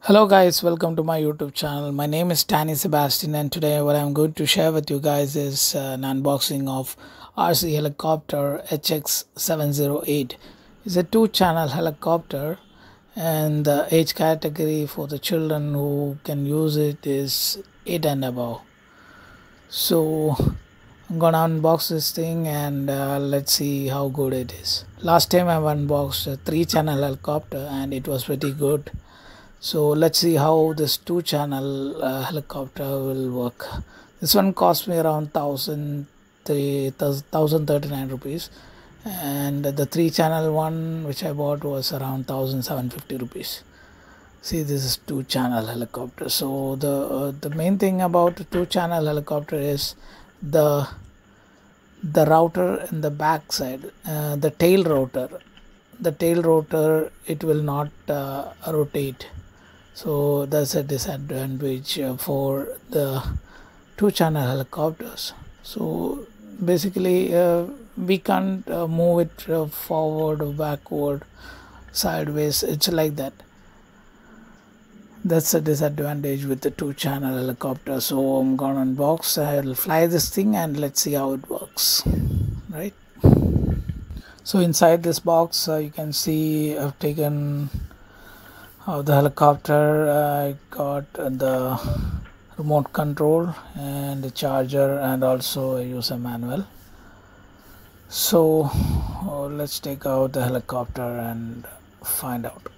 Hello guys, welcome to my YouTube channel. My name is Danny Sebastian, and today what I'm going to share with you guys is an unboxing of RC helicopter HX708. It's a two-channel helicopter, and the age category for the children who can use it is 8 and above. So I'm gonna unbox this thing and let's see how good it is. Last time I've unboxed a 3-channel helicopter and it was pretty good. So let's see how this two-channel helicopter will work. This one cost me around 1039 rupees, and the 3-channel one which I bought was around 1750 rupees. See, this is two-channel helicopter. So the main thing about the two-channel helicopter is the router in the back side, the tail rotor. The tail rotor, it will not rotate. So that's a disadvantage for the two-channel helicopters. So basically we can't move it forward or backward, sideways. It's like that. That's a disadvantage with the two-channel helicopter. So I'm gonna unbox. I'll fly this thing and let's see how it works. Right. So inside this box, you can see I've taken of the helicopter. I got the remote control and the charger and also a user manual. So let's take out the helicopter and find out.